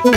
Dear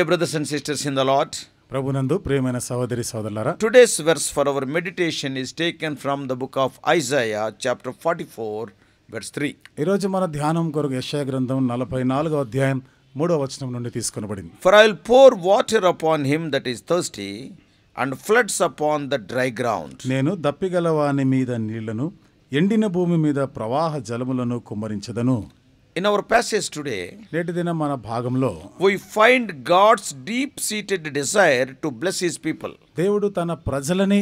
brothers and sisters in the Lord, ప్రభునందు ప్రియమైన సహోదరి సహోదరులారా, today's verse for our meditation is taken from the book of Isaiah, chapter 44, verse 3. ఈ రోజు మన ధ్యానం కొరకు యెషయా గ్రంథం 44వ అధ్యాయం 3వ వచనం నుండి తీసుకొనబడింది. For I will pour water upon him that is thirsty, and floods upon the dry ground. నేను దప్పిగలవాని మీద నీళ్లను, ఎండిన భూమి మీద ప్రవాహ జలములను కుమ్మరించదను. In our passage today, నేటి దినం మన భాగంలో we find God's deep-seated desire to bless his people. దేవుడు తన ప్రజలని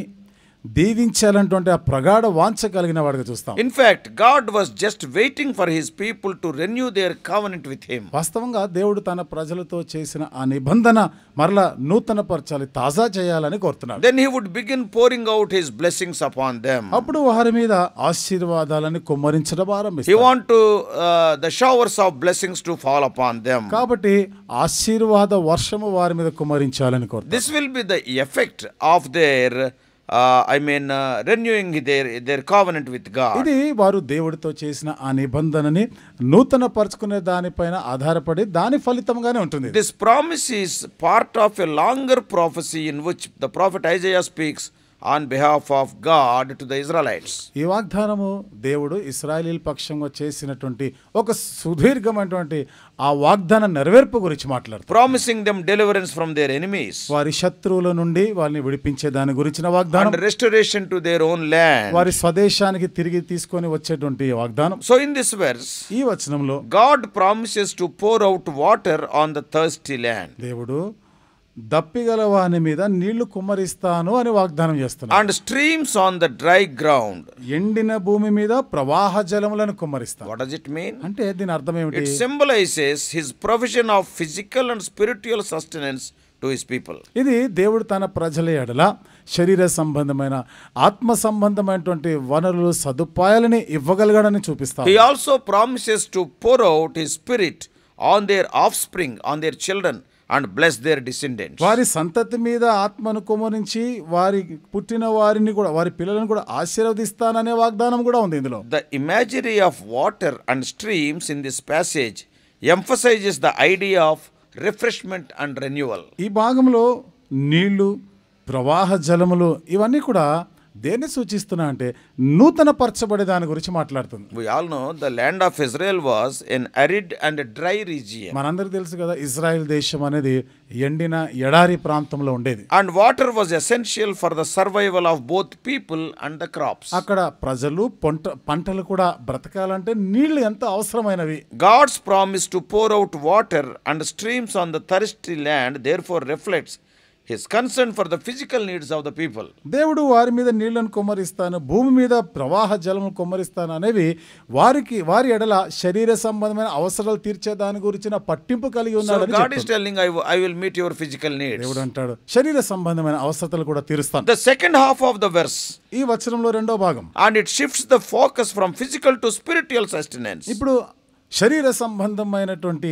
దీవించాలన్నటువంటి ఆ ప్రగాఢ వాంఛ కలిగిన వాడిగా చూస్తాం. In fact, God was just waiting for his people to renew their covenant with him. వాస్తవంగా దేవుడు తన ప్రజలతో చేసిన ఆ నిబంధన మరలా నూతన పరచాలి, తాజా చేయాలని కోరుతున్నాడు. Then he would begin pouring out his blessings upon them. అప్పుడు వారి మీద ఆశీర్వాదాలను కుమ్మరించడం He ఆరంభిస్తాడు. want to the showers of blessings to fall upon them. కాబట్టి ఆశీర్వాద వర్షము వారి మీద కుమ్మరించాలని కోరుతాడు. This will be the effect of their renewing their covenant with God. ఇది వారు దేవుడితో చేసిన ఆ నిబంధనని నూతన పరచుకునే దానిపైన ఆధారపడి దాని ఫలితంగానే ఉంటుంది. This promise is part of a longer prophecy in which the prophet Isaiah speaks on behalf of God to the Israelites. ఈ వాగ్దానము దేవుడు ఇశ్రాయేలీల పక్షంగా చేసినటువంటి ఒక సుదీర్ఘమైనటువంటి ఆ వాగ్దాన నెరవేర్పు గురించి మాట్లాడుతాడు. Promising them deliverance from their enemies. వారి శత్రువుల నుండి వారిని విడిపించే దాని గురించిన వాగ్దానం, and restoration to their own land. వారి స్వదేశానికి తిరిగి తీసుకొని వచ్చేటువంటి వాగ్దానం. So in this verse, ఈ వచనంలో God promises to pour out water on the thirsty land. దేవుడు దప్పిగల వాని మీద నీళ్లు కుమ్మరిస్తాను అని వాగ్దానం చేస్తున్నాడు. And streams on the dry ground. ఎండిన భూమి మీద ప్రవాహ జలములను కుమ్మరిస్తాను. What does it mean? అంటే దీని అర్థం ఏమిటి? It symbolizes his provision of physical and spiritual sustenance to his people. ఇది దేవుడు తన ప్రజల ఎడల శరీర సంబంధమైన ఆత్మ సంబంధమైనటువంటి వనరులు సదుపాయాలని ఇవ్వగలగాడని చూపిస్తాడు. He also promises to pour out his spirit on their offspring, on their children, and bless their descendants. వారి సంతతి మీద ఆత్మను కుమ్మరించి వారి పుట్టిన వారిని కూడా, వారి పిల్లలను కూడా ఆశీర్వదిస్తాననే వాగ్దానం కూడా ఉంది ఇందులో. The imagery of water and streams in this passage emphasizes the idea of refreshment and renewal. ఈ భాగంలో నీళ్లు, ప్రవాహ జలములు ఇవన్నీ కూడా దేన్ని సూచిస్తున్నా అంటే నూతన పరచబడే దాని గురించి మాట్లాడుతుంది. We all know the land of Israel was an arid and a dry region. మనందరికీ తెలుసు కదా, ఇజ్రాయెల్ దేశం అనేది ఎండిన ఎడారి ప్రాంతంలో ఉండేది. And water was essential for the survival of both people and the crops. అక్కడ ప్రజలు పంటలు కూడా బ్రతకాలంటే నీళ్లు ఎంత అవసరమైనవి. God's promise to pour out water and streams on the thirsty land therefore reflects his concern for the physical needs of the people. దేవుడు వారి మీద నీళ్లను కుమ్మరిస్తాను, భూమి మీద ప్రవాహ జలము కుమ్మరిస్తాను అనేవి వారి ఎడల శరీర సంబంధమైన అవసరాలు తీర్చే దాని గురించిన పట్టింపు కలిగి ఉన్నాడని So God is telling, I will meet your physical needs. దేవుడు అంటాడు శరీర సంబంధమైన అవసరాలు కూడా తీరుస్తాను. The second half of the verse, ఈ వచనంలో రెండో భాగం, and it shifts the focus from physical to spiritual sustenance. ఇప్పుడు శరీర సంబంధమైనటువంటి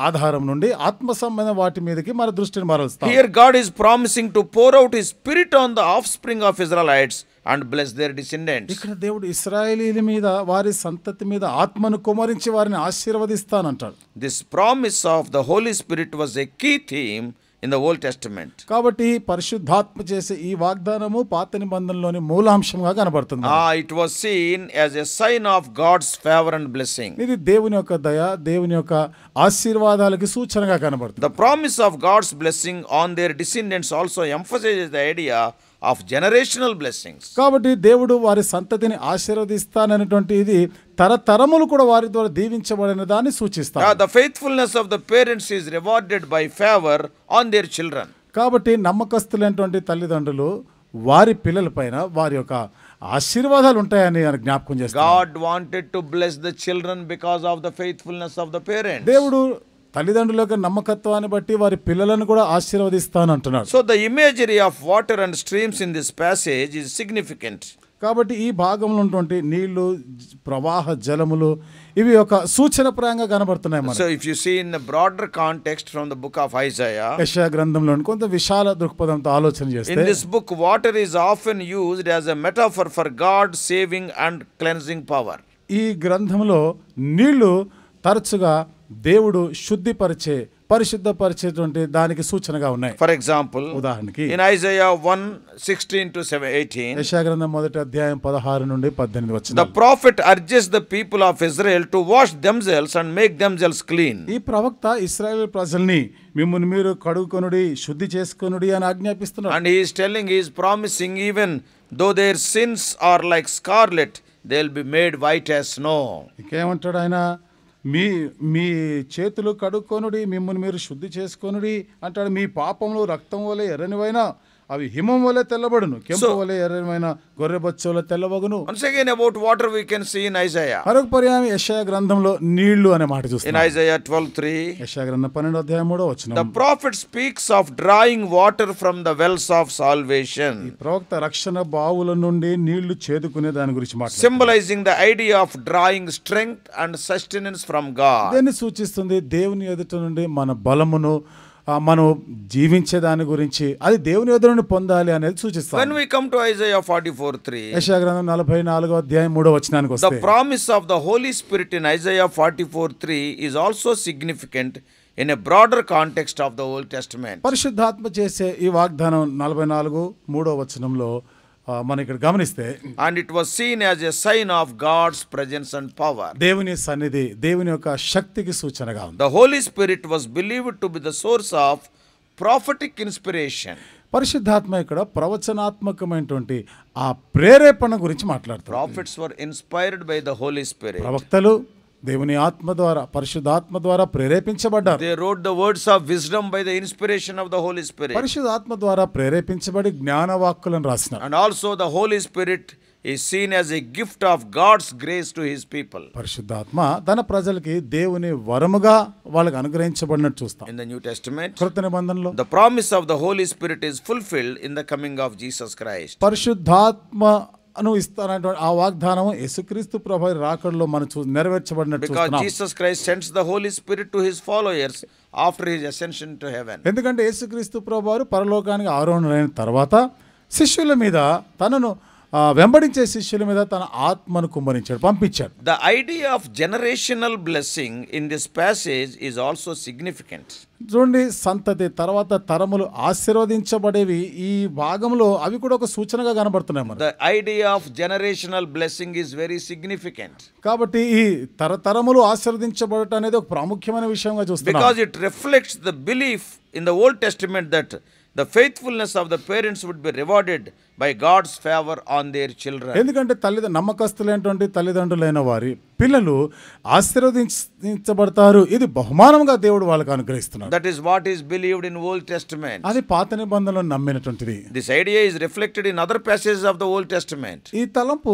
ఆధారం నుండి ఆత్మ సంబంధ వాటి మీదకి మన దృష్టిని మరలుస్తాం. Here God is promising to pour out his spirit on the offspring of Israelites and bless their descendants. ఇక్కడ దేవుడు ఇశ్రాయేలీల మీద, వారి సంతతి మీద ఆత్మను కుమ్మరించి వారిని ఆశీర్వదిస్తానంటాడు. This promise of the Holy Spirit was a key theme in the Old Testament. కాబట్టి పరిశుద్ధాత్మ చేసే ఈ వాగ్దానము పాత నిబంధనలోని మూలాంశంగా కనబడుతుంది. It was seen as a sign of God's favor and blessing. ఇది దేవుని యొక్క దయ, దేవుని యొక్క ఆశీర్వాదాలకు సూచనగా కనబడుతుంది. The promise of God's blessing on their descendants also emphasizes the idea of generational blessings. కాబట్టి దేవుడు వారి సంతతిని ఆశీర్వదిస్తాననేటువంటి ఇది తరతరములు కూడా వారి ద్వారా దీవించబడిన దాన్ని సూచిస్తారు. The faithfulness of the parents is rewarded by favor on their children. కాబట్టి నమ్మకస్తులైనటువంటి తల్లిదండ్రులు వారి పిల్లల పైన వారి యొక్క ఆశీర్వాదాలు ఉంటాయని జ్ఞాపకం చేస్తారు. God wanted to bless the children because of the faithfulness of the parents. దేవుడు తల్లిదండ్రుల యొక్క నమ్మకత్వాన్ని బట్టి వారి పిల్లలను కూడా ఆశీర్వదిస్తానంటున్నాడు. So the imagery of water and streams in this passage is significant. కాబట్టి ఈ భాగంలో ఉన్నటువంటి నీళ్లు, ప్రవాహ జలములు ఇవి ఒక సూచనప్రాయంగా కనబడుతున్నాయి మనకు. So if you see in the broader context from the book of Isaiah, యెషయా గ్రంథంలో కొంత విశాల దృక్పథంతో ఆలోచన in చేస్తే this book water is often used as a metaphor for God's saving and cleansing power. ఈ గ్రంథంలో నీళ్లు తరచుగా దేవుడు శుద్ధిపరిచే, పరిశుద్ధపరిచేటువంటి దానికి సూచనగా ఉన్నాయి. For example, ఉదాహరణకి in Isaiah 1:16 to 18, యెషయా గ్రంథం 1వ అధ్యాయం 16 నుండి 18 వచనం. the prophet urges the people of Israel to wash themselves and make themselves clean. ఈ ప్రవక్త ఇశ్రాయేలు ప్రజల్ని మిమ్మును మీరు కడుగుకొనుడి, శుద్ధి చేసుకొనుడి అని ఆజ్ఞాపిస్తున్నాడు. And he is telling, he is promising, even though their sins are like scarlet, they will be made white as snow. ఇంకేమంటాడు ఆయన? మీ చేతులు కడుక్కొనుడి, మిమ్మల్ని మీరు శుద్ధి చేసుకొనుడి అంటాడు. మీ పాపములు రక్తం వలె ఎర్రనివైనా అవి హిమం వలె తెల్లబడును, కెంపు వలె ఎర్రనివైన గొర్రెబొచ్చు వలె తెల్లవగును. Once again about water we can see in Isaiah. మరొక పర్యాయం యెషయా గ్రంథంలో నీళ్లు అనే మాట In చూస్తాం. Isaiah 12:3, యెషయా గ్రంథం 12వ అధ్యాయం 3వ వచనం. the prophet speaks of drawing water from the wells of salvation, ప్రవక్త రక్షణ బావుల నుండి నీళ్లు చేదుకునే దాని గురించి మాట్లాడుతున్నాడు. symbolizing the idea of drawing strength and sustenance from God. దీన్ని సూచిస్తుంది దేవుని ఎదుట నుండి మన బలమును, మనం జీవించే దాని గురించి, అది దేవుని ఎదుట నుండి పొందాలి అనేది సూచిస్తుంది. When we come to Isaiah 44:3, యెషయా గ్రంథం 44వ అధ్యాయం 3వ వచనానికి the వస్తే promise of the Holy Spirit in Isaiah 44:3 is also significant in a broader context of the Old Testament. పరిశుద్ధాత్మ చేసే ఈ వాగ్దానం 44:3వ వచనంలో మనం ఇక్కడ గమనిస్తే, And it was seen as a sign of God's presence and power. దేవుని సన్నిధి, దేవుని యొక్క శక్తికి సూచనగా ఉంది. The Holy Spirit was believed to be the source of prophetic inspiration. పరిశుద్ధాత్మ ఇక్కడ ప్రవచనాత్మకమైనటువంటి ఆ ప్రేరేపణ గురించి మాట్లాడుతారు. Prophets were inspired by the Holy Spirit. ప్రవక్తలు దేవుని ఆత్మ ద్వారా, పరిశుద్ధాత్మ ద్వారా ప్రేరేపించబడ్డారు. They wrote the words of wisdom by the inspiration of the Holy Spirit. పరిశుద్ధాత్మ ద్వారా ప్రేరేపించబడి జ్ఞానవాక్కులను రాసినారు. And also the Holy Spirit is seen as a gift of God's grace to his people. పరిశుద్ధాత్మ తన ప్రజలకి దేవుని వరముగా వాళ్ళకి అనుగ్రహించబడినట్టు చూస్తాం. In the New Testament, కృత నిబంధనలో the promise of the Holy Spirit is fulfilled in the coming of Jesus Christ. పరిశుద్ధాత్మను ఇస్తానటువంటి ఆ వాగ్దానం యేసుక్రీస్తు ప్రభువు రాకడలో మనం నెరవేర్చబడినట్టు Because చూస్తున్నాం. Jesus Christ sends the Holy Spirit to his followers after his ascension to heaven. ఎందుకంటే యేసుక్రీస్తు ప్రభువు పరలోకానికి ఆరోహణమైన తర్వాత శిష్యుల మీద, తనను వెంబడించే శిష్యుల మీద తన ఆత్మను కుమ్మరించాడు, పంపించాడు. The idea of generational blessing in this passage is also significant. చూడండి, సంతతి తర్వాత తరములు ఆశీర్వదించబడేవి ఈ భాగంలో అవి కూడా ఒక సూచనగా కనబడుతున్నాయి మనకు. The idea of generational blessing is very significant. కాబట్టి ఈ తరతరములు ఆశీర్వదించబడటం అనేది ఒక ప్రాముఖ్యమైన విషయంగా చూస్తున్నాం. Because it reflects the belief in the Old Testament that the faithfulness of the parents would be rewarded by God's favor on their children. ఎందుకంటే నమ్మకస్తులైనటువంటి తల్లిదండ్రులైన వారి పిల్లలు ఆశీర్వదించబడతారు, ఇది బహుమానంగా దేవుడు వాళ్ళకి అనుగ్రహిస్తున్నాడు. That is what is believed in Old Testament. అది పాత నిబంధనలో నమ్మినటువంటిది. This idea is reflected in other passages of the Old Testament. ఈ తలంపు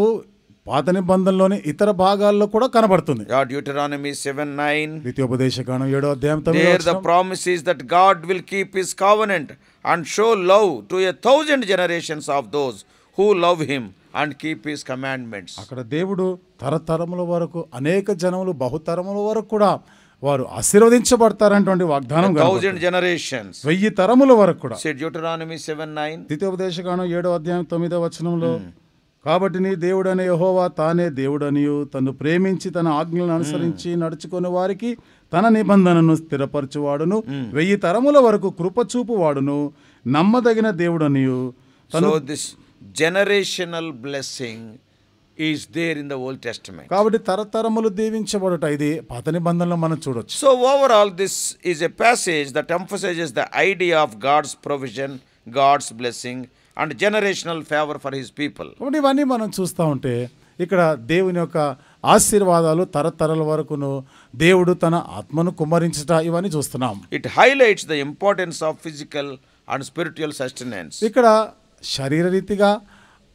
పాత నిబంధనలోని ఇతర భాగాల్లో కూడా కనబడుతుంది. Deuteronomy 7:9. ద్వితీయోపదేశకాండం 7వ అధ్యాయం There 9వ the వచనం. promise is that God will keep his covenant and show love to 1,000 generations of those who love him and keep his commandments. అక్కడ దేవుడు తరతరముల వరకు, అనేక జనములు బహుతరముల వరకు కూడా వారు ఆశీర్వదించబడతారనేటువంటి వాగ్దానం 1,000 generations. 1000 తరముల వరకు కూడా. Say Deuteronomy 7:9. ద్వితీయోపదేశకాండం 7వ అధ్యాయం 9వ వచనంలో, కాబట్టి నీ దేవుడనే యెహోవా తానే దేవుడనియు, తను ప్రేమించి తన ఆజ్ఞలను అనుసరించి నడుచుకునే వారికి తన నిబంధనను స్థిరపరచువాడును, 1000 తరముల వరకు కృపచూపు వాడును, నమ్మదగిన దేవుడనియు. So this generational blessing is there in the Old Testament. కాబట్టి తరతరములు దీవించబడుట ఇది పాత నిబంధనలో మనం చూడొచ్చు. So overall this is a passage that emphasizes the idea of God's provision, God's blessing and generational favor for his people. కాబట్టి ఇవన్నీ మనం చూస్తూ ఉంటే ఇక్కడ దేవుని యొక్క ఆశీర్వాదాలు తరతరాల వరకును, దేవుడు తన ఆత్మను కుమ్మరించుట, ఇవన్నీ చూస్తున్నాం. It highlights the importance of physical and spiritual sustenance. ఇక్కడ శరీరరీతిగా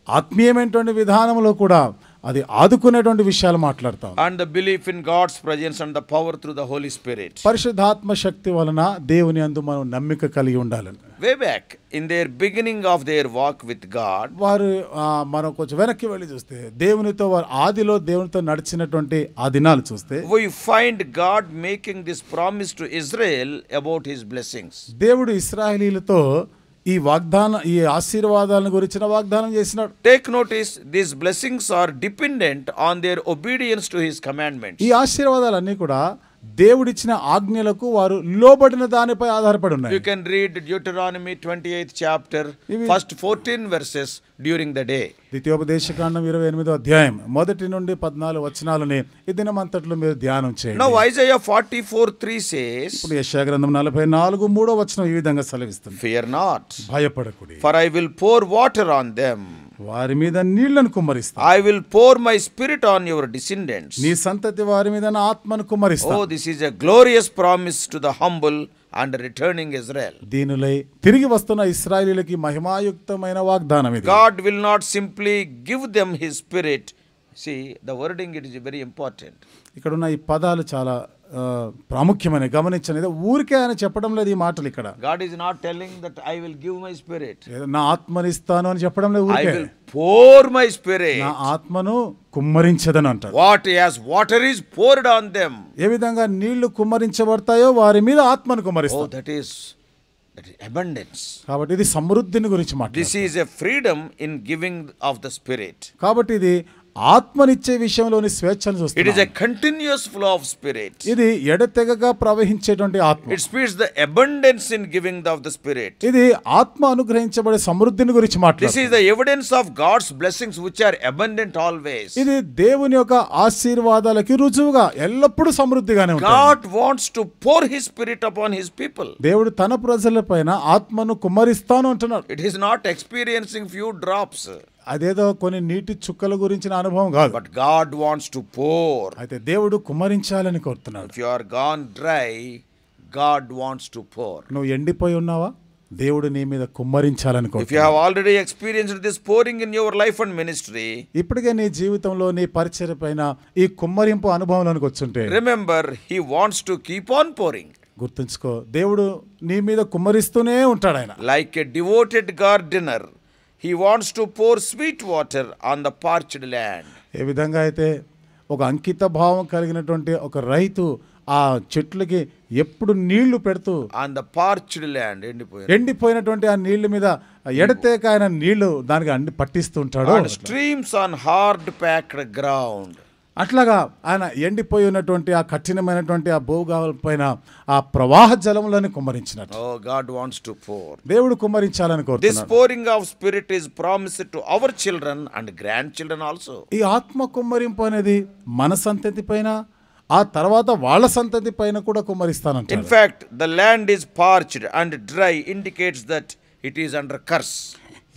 ఆత్మీయమైనటువంటి విధానంలో కూడా అది ఆదుకునేటువంటి విషయాలు మాట్లాడతాం. and the belief in God's presence and the power through the Holy Spirit. పరిశుద్ధాత్మ శక్తి వలన దేవుని యందు మనం నమ్మిక కలిగి ఉండాలని. Way back in their beginning of their walk with God, వారు మనం కొంచెం వెనక్కి వెళ్ళి చూస్తే దేవునితో వారు ఆదిలో దేవునితో నడిచినటువంటి ఆ దినాలు చూస్తే we find God making this promise to Israel about his blessings. దేవుడు ఇశ్రాయేలీయులతో ఈ ఆశీర్వాదాలను గురించిన వాగ్దానం చేసినాడు. Take notice, these blessings are dependent on their obedience to his commandments. ఈ ఆశీర్వాదాలన్నీ కూడా దేవుడిచ్చిన ఆజ్ఞలకు వారు లోబడిన దానిపై ఆధారపడి ఉన్నాయి. You can read Deuteronomy 28th chapter, first 14 verses during the day. ద్వితీయోపదేశకాండం 28వ అధ్యాయం 1 నుండి 14 వచనాలని ఈ దినమంతట్లో మీరు ధ్యానం చేయండి. Now Isaiah 44:3 says, ఇప్పుడు యెషయా గ్రంథం 44:3వ వచనం ఈ విధంగా సెలవిస్తుంది. Fear not, భయపడకుడి, for I will pour water on them. వారి మీద నీళ్లను కుమ్మరిస్తా. I will pour my spirit on your descendants. నీ సంతతి వారి మీద నా ఆత్మను కుమ్మరిస్తా. Oh, this is a glorious promise to the humble and returning Israel. దీనులై తిరిగి వస్తున్న ఇశ్రాయేలీయులకి మహిమాయుక్తమైన వాగ్దానం ఇది. God will not simply give them his spirit. See, the wording, it is very important. ఇక్కడ ఉన్న ఈ పదాలు చాలా ప్రాముఖ్యమైన గమనించండి. ఊరికే ఆయన చెప్పడం లేదు ఈ మాటలు. ఇక్కడ God is not telling that I will give my spirit. నా ఆత్మని ఇస్తాను అని చెప్పడం లేదు. I ఊరికే will pour my spirit. నా ఆత్మను కుమ్మరించదని అంటాడు. What as water is poured on them. ఏ విధంగా నీళ్లు కుమ్మరించబడతాయో వారి మీద ఆత్మను కుమ్మరిస్తాడు. Oh, that is abundance. కాబట్టి ఇది సమృద్ధిని గురించి మాట్లాడు. This is a freedom in giving of the spirit. కాబట్టి ఇది ఆత్మనిచ్చే విషయంలోని స్వేచ్ఛను చూస్తుంది. It is a continuous flow of spirit. ఇది ఎడతెగగా ప్రవహించేటువంటి ఆత్మ. It speaks the abundance in giving of the spirit. ఇది ఆత్మ అనుగ్రహించబడే సమృద్ధిని గురించి This మాట్లాడుతుంది. is the evidence of God's blessings which are abundant always. ఇది దేవుని యొక్క ఆశీర్వాదాలకి రుజువుగా ఎల్లప్పుడూ సమృద్ధిగానే ఉంటుంది. God wants to pour his spirit upon his people. దేవుడు తన ప్రజలపైన ఆత్మను కుమ్మరిస్తాను అంటున్నాడు. It is not experiencing few drops. అదేదో కొన్ని నీటి చుక్కల గురించిన అనుభవం కాదు. But God wants to pour. అయితే దేవుడు కుమ్మరించాలని కోరుతున్నాడు. If you are gone dry, God wants to pour. నువ్వు ఎండిపోయి ఉన్నావా? దేవుడు నీ మీద కుమ్మరించాలని If you కోరుతున్నాడు. have already experienced this pouring in your life and ministry, ఇప్పటికే నీ జీవితంలో నీ పరిచర్య పైన ఈ కుమ్మరింపు అనుభవంలోనికి వచ్చుంటే remember, he wants to keep on pouring. గుర్తుంచుకో, దేవుడు నీ మీద కుమ్మరిస్తూనే ఉంటాడు. ఆయన Like a devoted gardener, he wants to pour sweet water on the parched land. ఏ విధంగా అయితే ఒక అంకిత భావం కలిగినటువంటి ఒక రైతు ఆ చెట్లకి ఎప్పుడు నీళ్లు పెడుతూ On the parched land, ఎండిపోయినటువంటి ఆ నీళ్ల మీద ఎడతేక ఆయన నీళ్లు దానికి పట్టిస్తూ ఉంటాడు. on streams on hard packed ground. అట్లాగా ఆయన ఎండిపోయి ఉన్నటువంటి ఆ కఠినమైనటువంటి ఆ భూగాల పైన ఆ ప్రవాహ జలములను కుమ్మరించినట్టు Oh, God wants to pour. దేవుడు కుమ్మరించాలని This కోరుతున్నాడు. pouring of spirit is promised to our children and grandchildren also. ఈ ఆత్మ కుమ్మరింపు అనేది మన సంతతి పైన ఆ తర్వాత వాళ్ళ సంతతి పైన కూడా In కుమ్మరిస్తానంటాడు. fact, the land is parched and dry indicates that it is under curse.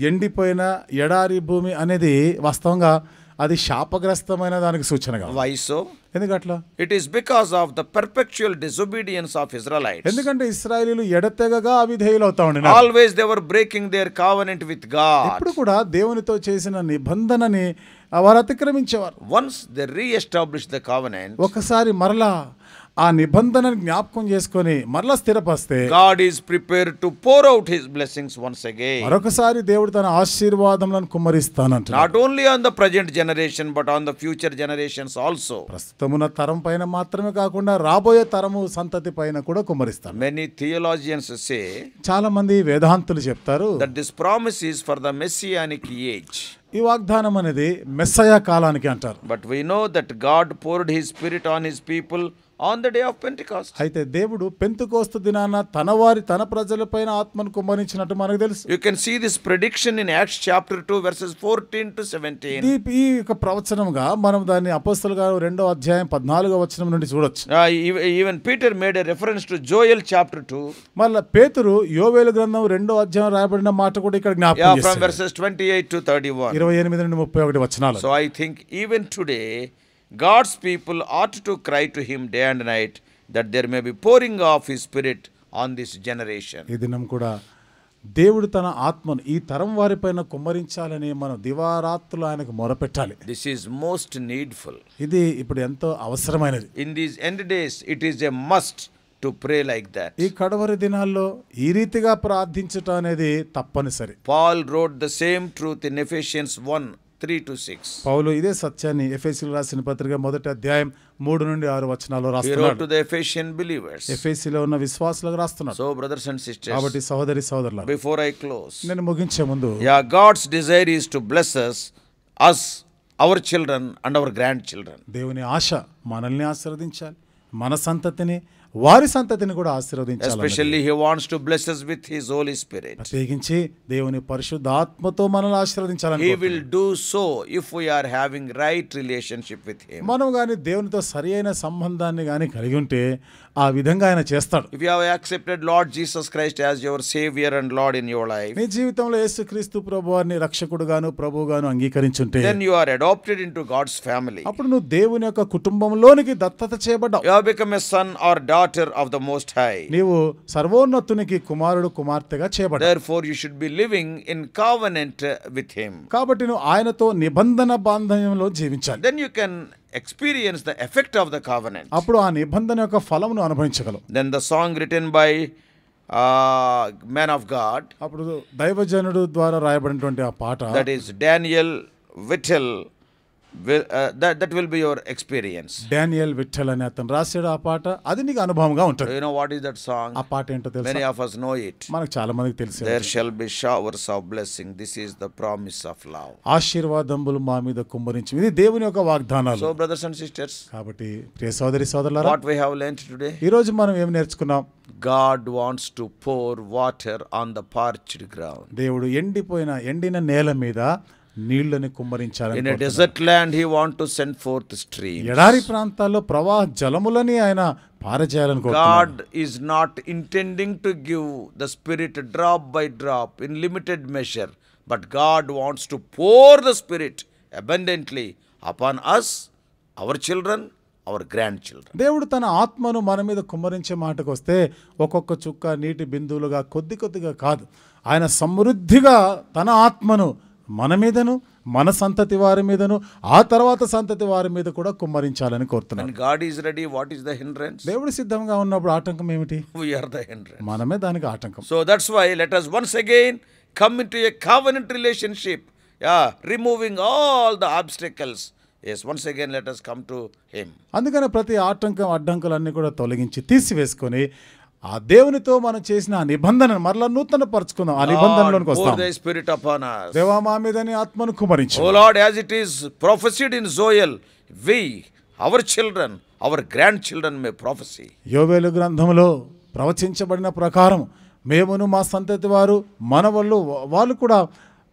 ఎండిపోయిన ఎడారి భూమి అనేది వాస్తవంగా అది శాపగ్రస్తమైన దానికి సూచనగా. Why so? ఎందుకట్లా? It is because of the perpetual disobedience of Israelites. ఎందుకంటే ఇశ్రాయేలీయులు ఎడతెగగా అవిధేయులు అవుతా ఉండినారు. Always they were breaking their covenant with God. ఎప్పుడు కూడా దేవునితో చేసిన నిబంధనని వారు అతిక్రమించేవారు. Once they re-established the covenant, ఒకసారి మరలా ఆ నిబంధనని జ్ఞాపకం చేసుకొని మరలా స్థిరపరిస్తే God is prepared to pour out his blessings once again. మరొకసారి దేవుడు తన ఆశీర్వాదములను కుమ్మరిస్తానంటున్నాడు. Not only on the present generation but on the future generations also. ప్రస్తుతమున్న తరం పైన మాత్రమే కాకుండా రాబోయే తరము సంతతి పైన కూడా కుమ్మరిస్తాను. Many theologians say చాలా మంది వేదాంతులు చెప్తారు that this promise is for the messianic age. ఈ వాగ్దానం అనేది మెస్సయా కాలానికి అంటారు. But we know that God poured his spirit on his people on the day of Pentecost. అయితే దేవుడు పెంతెకోస్తు దినాన తన ప్రజలపైన ఆత్మను కుమ్మరించినట్టు మనకు తెలుసు. You can see this prediction in Acts chapter 2 verses 14 to 17. ఈ యొక్క ప్రవచనంగా మనం దాన్ని అపోస్తలుల గారు 2వ అధ్యాయం 14వ వచనం నుండి చూడొచ్చు. Even Peter made a reference to Joel chapter 2. మళ్ళీ పేతురు యోవేలు గ్రంథం 2వ అధ్యాయం రాయబడిన మాట కూడా ఇక్కడ జ్ఞాపకం From చేశాడు. verses 28 to 31. 28 నుండి 31 వచనాలు. So I think even today God's people ought to cry to him day and night that there may be pouring of his spirit on this generation. ఈ దినం కూడా దేవుడు తన ఆత్మను ఈ తరం వారిపైన కుమ్మరించాలని మనం దివారాత్రులు ఆయనకు మొరపెట్టాలి. This is most needful. ఇది ఇప్పుడు ఎంతో అవసరమైనది. In these end days, it is a must to pray like that. ఈ కడవరి దినాల్లో ఈ రీతిగా ప్రార్థించటం అనేది తప్పనిసరి. Paul wrote the same truth in Ephesians 1:3-6. పౌలు ఇదే సత్యాన్ని ఎఫెసీయులకు రాసిన పత్రిక 1వ అధ్యాయం 3 నుండి 6 వచనాల్లో He wrote రాస్తున్నాడు. to the Ephesian believers. ఎఫెసీలో ఉన్న విశ్వాసులకు రాస్తున్నాడు. So, brothers and sisters, కాబట్టి సహోదరి సహోదరులారా, before I close, నేను ముగించే ముందు God's desire is to bless us, our children, and our grandchildren. దేవుని ఆశ మనల్ని ఆశీర్వదించాలి, మన సంతతిని వారి సంతతిని కూడా ఆశీర్వదించాలి. Especially He wants to bless us with His Holy Spirit. ప్రత్యేకించి దేవుని పరిశుద్ధాత్మతో మనల్ని ఆశీర్వదించాలని He will do so if we are having right relationship with Him. మనం గాని దేవునితో సరియైన సంబంధాన్ని గాని కలిగి ఉంటే ఆ విధంగా ఆయన చేస్తాడు. If you have accepted Lord Jesus Christ as your Savior and Lord in your life, నీ జీవితంలో యేసుక్రీస్తు ప్రభువారిని రక్షకుడుగాను ప్రభువుగాను అంగీకరించుంటే then you are adopted into God's family. అప్పుడు నువ్వు దేవుని యొక్క కుటుంబంలోనికి దత్తత చేయబడ్డావు. You have become a son or daughter of the Most High. నీవు సర్వోన్నతునికి కుమారుడు కుమార్తెగా చేయబడ్డావు. Therefore, you should be living in covenant with Him. కాబట్టి నువ్వు ఆయనతో నిబంధన బాంధవ్యంలో జీవించాలి. Then you can experience the effect of the covenant. అప్పుడు ఆ నిబంధన యొక్క ఫలమును అనుభవించగలవు. Then the song written by man of God, అప్పుడు దైవజనుడు ద్వారా రాయబడినటువంటి ఆ పాట, that is Daniel Whittle, that will be your experience. Daniel Vittal అని అతను రాశాడు ఆ పాట. అది నీకు అనుభవంగా ఉంటుంది. You know what is that song? ఆ పాట ఏంటో తెలుసా? Many of us know it. మనకు చాలా మందికి తెలుసు. There shall be showers of blessing. This is the promise of love. ఆశీర్వాదములు మా మీద కుమ్మరించి, ఇది దేవుని యొక్క వాగ్దానాలు. So, brothers and sisters, కాబట్టి ప్రియ సోదరి సోదరులారా, what we have learned today, ఈ రోజు మనం ఏం నేర్చుకున్నాం? God wants to pour water on the parched ground. దేవుడు ఎండిన నేల మీద నీళ్లని కుమ్మరించాలని. In a desert land, He wants to send forth streams. ఎడారి ప్రాంతాల్లో ప్రవాహ జలములని ఆయన పారజేయాలనుకుంటున్నాడు. God is not intending to give the Spirit drop by drop in limited measure, but God wants to pour the Spirit abundantly upon us, our children, our grandchildren. దేవుడు తన ఆత్మను మన మీద కుమ్మరించే మాటకు వస్తే ఒక్కొక్క చుక్క నీటి బిందువులుగా కొద్దిగా కాదు, ఆయన సమృద్ధిగా తన ఆత్మను మన మీదను మన సంతతి వారి మీదను ఆ తర్వాత సంతతి వారి మీద కూడా కుమ్మరించాలని కోరుతున్నాను. When God is ready, what is the hindrance? దేవుడు సిద్ధంగా ఉన్నప్పుడు ఆటంకం ఏమిటి? We are the hindrance. మనమే దానికి ఆటంకం. So that's why let us once again come into a covenant relationship, removing all the obstacles. Yes, once again let us come to Him. అందుకని ప్రతి అడ్డంకులన్నీ కూడా తొలగించి తీసివేసుకొని ఆ దేవునితో మనం చేసిన ఆ నిబంధనను మరలా నూతన పరుచుకుందాం. ఆ నిబంధనలోకి వస్తాం. Pour the Spirit upon us. దేవా మా మీద నీ ఆత్మను కుమ్మరించు. Oh Lord, as it is prophesied in Joel, we, our children, our grandchildren may prophesy. యోవేలు గ్రంథంలో ప్రవచించబడిన ప్రకారం మేమును మా సంతతి వారు మన వాళ్ళు కూడా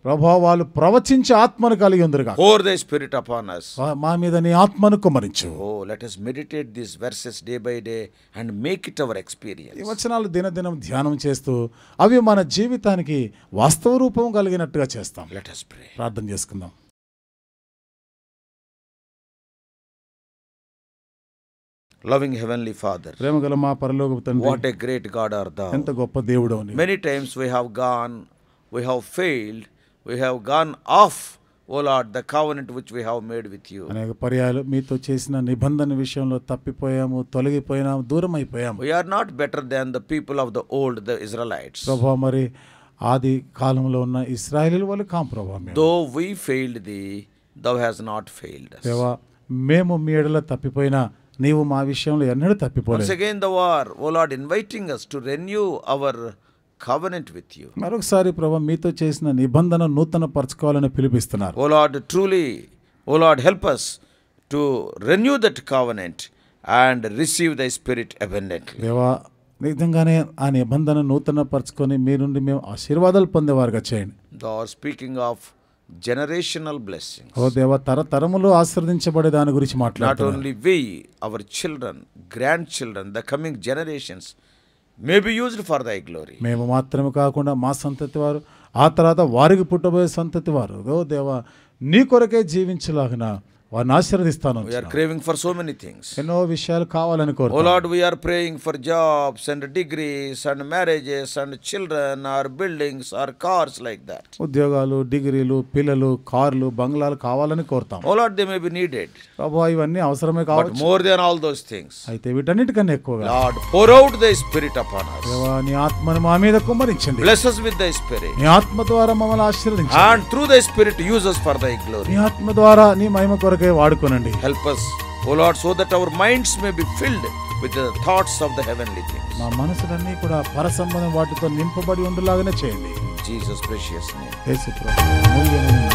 ప్రభువా వాళ్ళు ప్రవచించే ఆత్మను కలిగి ఉందరుగా. Pour the Spirit upon us. మా మీద నీ ఆత్మను కుమ్మరించు. Oh, let us meditate these verses day by day and make it our experience. ఈ వచనాలు దినదినం ధ్యానం చేస్తూ అవి మన జీవితానికి వాస్తవ రూపం కలిగినట్టుగా చేస్తాం. Let us pray. ప్రార్థన చేసుకుందాం. Loving Heavenly Father, ప్రేమగల మా పరలోకపు తండ్రి, what a great God art thou. ఎంత గొప్ప దేవుడవు నీవు. Many times we have failed, we have gone off, O Lord, the covenant which we have made with you. అనేక పర్యాయాలు మీతో చేసిన నిబంధన విషయంలో తప్పిపోయాము, తొలగిపోయాము, దూరం అయిపోయాము. We are not better than the people of the old, the Israelites. ప్రభువా మరి ఆది కాలంలో ఉన్న ఇశ్రాయేలీయుల వలె కాం ప్రభువా మేము. Though we failed thee, thou hast not failed us. దేవా మేము మీ ఎడల తప్పిపోయినా నీవు మా విషయంలో ఎన్నడూ తప్పిపోలేదు. Once again thou art, O Lord, inviting us to renew our covenant with you. మరొకసారి ప్రభువా మీతో చేసిన నిబంధన నూతన పరచుకోవాలని పిలిపిస్తున్నారు. O Lord, truly, O Lord, help us to renew that covenant and receive thy Spirit abundantly. దేవా నిజంగానే ఆ నిబంధన నూతన పరచుకొని మీ నుండి మేము ఆశీర్వాదాలు పొందేవారుగా చేయండి. Thou art speaking of generational blessings. ఓ దేవా తరతరములు ఆశీర్వదించబడే దాని గురించి Not మాట్లాడుతున్నాను. only we, our children, grandchildren, the coming generations may be used for thy glory. మేము మాత్రమే కాకుండా మా సంతతి వారు ఆ తర్వాత వారికి పుట్టబోయే సంతతి వారు ఓ దేవా నీ కొరకే జీవించలాగిన వారిని ఆశీర్వదిస్తాను. We are craving for so many things. ఎన్నో విషయాలు కావాలని Oh కోరుతాం. Lord, we are praying for jobs and degrees and marriages and children or buildings or cars like that. ఉద్యోగాలు, డిగ్రీలు, పిల్లలు, కార్లు, బంగ్లాలు కావాలని కోరుతాం. Oh Lord, they may be needed. ప్రభువా ఇవన్నీ అవసరమే But కావచ్చు. more than all those things, అయితే వీటన్నిటికన్నా ఎక్కువగా Lord, pour out thy spirit upon us. దేవా నీ ఆత్మను మా మీద కుమ్మరించండి. Bless us with thy spirit. నీ ఆత్మ ద్వారా మమ్మల్ని ఆశీర్వదించండి. And through thy spirit, use us for thy నీ glory. ఆత్మ ద్వారా నీ మహిమ కొరకే వాడుకోనండి. Help us, O Lord, so that our minds may be filled with the thoughts of the heavenly things. మా మనసులన్నీ కూడా పరసంబంధం వాటితో నింపబడి ఉండేలాగానే చేయండి. In Jesus' precious name. యేసు ప్రభువు మూల్యమైన